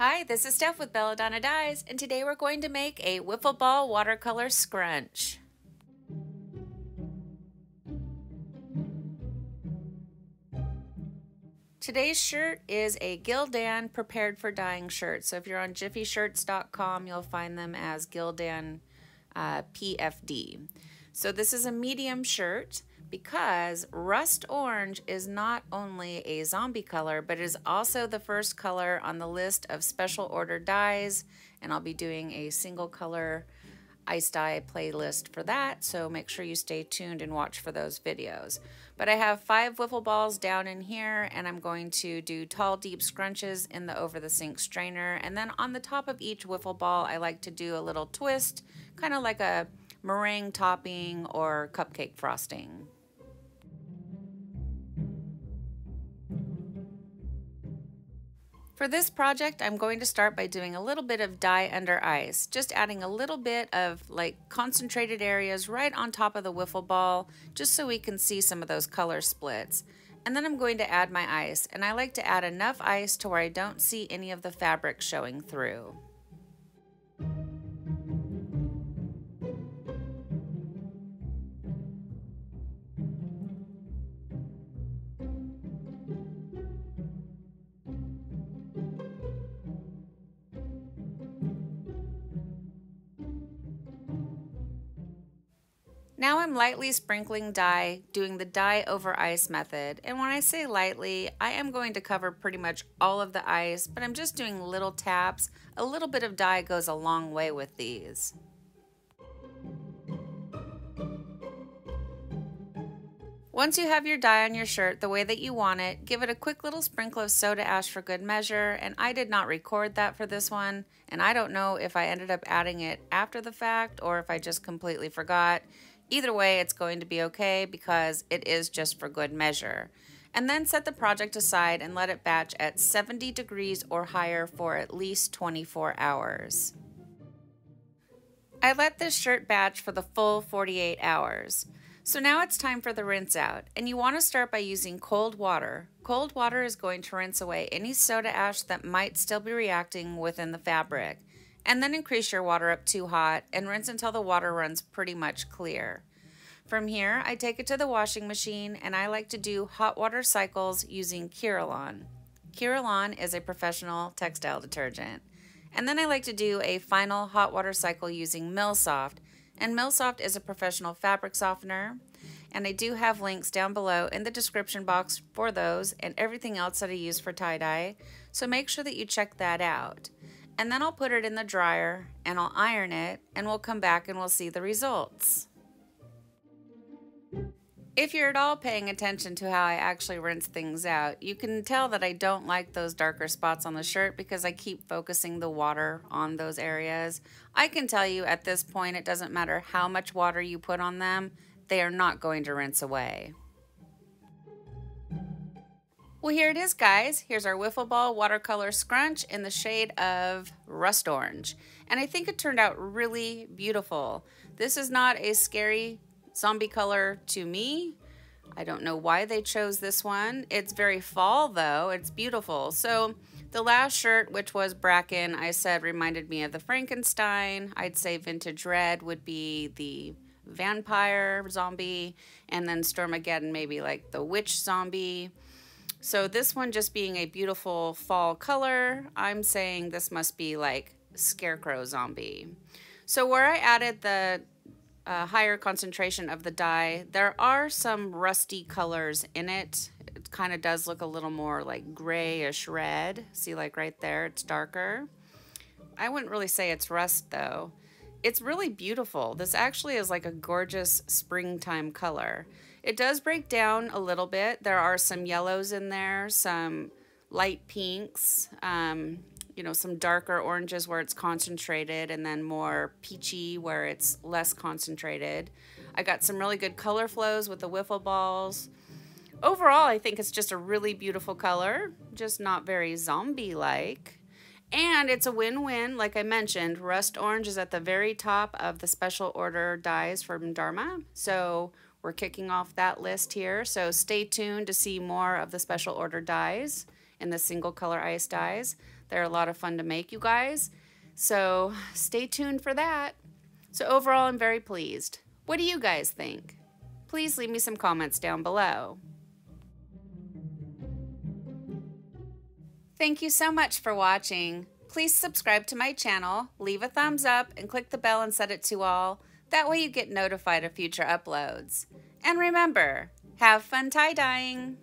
Hi, this is Steph with Belladonna Dyes, and today we're going to make a wiffle ball watercolor scrunch. Today's shirt is a Gildan prepared for dyeing shirt. So if you're on jiffyshirts.com, you'll find them as Gildan PFD. So this is a medium shirt because rust orange is not only a zombie color, but is also the first color on the list of special order dyes. And I'll be doing a single color ice dye playlist for that, so make sure you stay tuned and watch for those videos. But I have 5 wiffle balls down in here, and I'm going to do tall deep scrunches in the over the sink strainer, and then on the top of each wiffle ball I like to do a little twist, kind of like a meringue topping or cupcake frosting. For this project, I'm going to start by doing a little bit of dye under ice, just adding a little bit of like concentrated areas right on top of the wiffle ball, just so we can see some of those color splits. And then I'm going to add my ice, and I like to add enough ice to where I don't see any of the fabric showing through. Now I'm lightly sprinkling dye, doing the dye over ice method. And when I say lightly, I am going to cover pretty much all of the ice, but I'm just doing little taps. A little bit of dye goes a long way with these. Once you have your dye on your shirt the way that you want it, give it a quick little sprinkle of soda ash for good measure, and I did not record that for this one, and I don't know if I ended up adding it after the fact or if I just completely forgot. Either way, it's going to be okay because it is just for good measure. And then set the project aside and let it batch at 70 degrees or higher for at least 24 hours. I let this shirt batch for the full 48 hours. So now it's time for the rinse out, and you want to start by using cold water. Cold water is going to rinse away any soda ash that might still be reacting within the fabric. And then increase your water up to hot and rinse until the water runs pretty much clear. From here, I take it to the washing machine, and I like to do hot water cycles using Curolon. Curolon is a professional textile detergent. And then I like to do a final hot water cycle using Milsoft. And Milsoft is a professional fabric softener. And I do have links down below in the description box for those and everything else that I use for tie-dye. So make sure that you check that out. And then I'll put it in the dryer and I'll iron it, and we'll come back and we'll see the results. If you're at all paying attention to how I actually rinse things out, you can tell that I don't like those darker spots on the shirt because I keep focusing the water on those areas. I can tell you at this point it doesn't matter how much water you put on them, they are not going to rinse away. Well, here it is, guys. Here's our wiffle ball watercolor scrunch in the shade of rust orange. And I think it turned out really beautiful. This is not a scary zombie color to me. I don't know why they chose this one. It's very fall though. It's beautiful. So the last shirt, which was Bracken, I said reminded me of the Frankenstein. I'd say Vintage Red would be the vampire zombie, and then Stormageddon maybe like the witch zombie. So this one just being a beautiful fall color, I'm saying this must be like scarecrow zombie. So where I added the higher concentration of the dye, there are some rusty colors in it. It kind of does look a little more like grayish red. See, like right there, it's darker. I wouldn't really say it's rust though. It's really beautiful. This actually is like a gorgeous springtime color. It does break down a little bit. There are some yellows in there, some light pinks, you know, some darker oranges where it's concentrated, and then more peachy where it's less concentrated. I got some really good color flows with the wiffle balls. Overall, I think it's just a really beautiful color, just not very zombie-like. And it's a win-win, like I mentioned. Rust orange is at the very top of the special order dyes from Dharma. So we're kicking off that list here. So stay tuned to see more of the special order dyes in the single color ice dyes. They're a lot of fun to make, you guys. So stay tuned for that. So overall, I'm very pleased. What do you guys think? Please leave me some comments down below. Thank you so much for watching. Please subscribe to my channel, leave a thumbs up, and click the bell and set it to all. That way you get notified of future uploads. And remember, have fun tie-dyeing!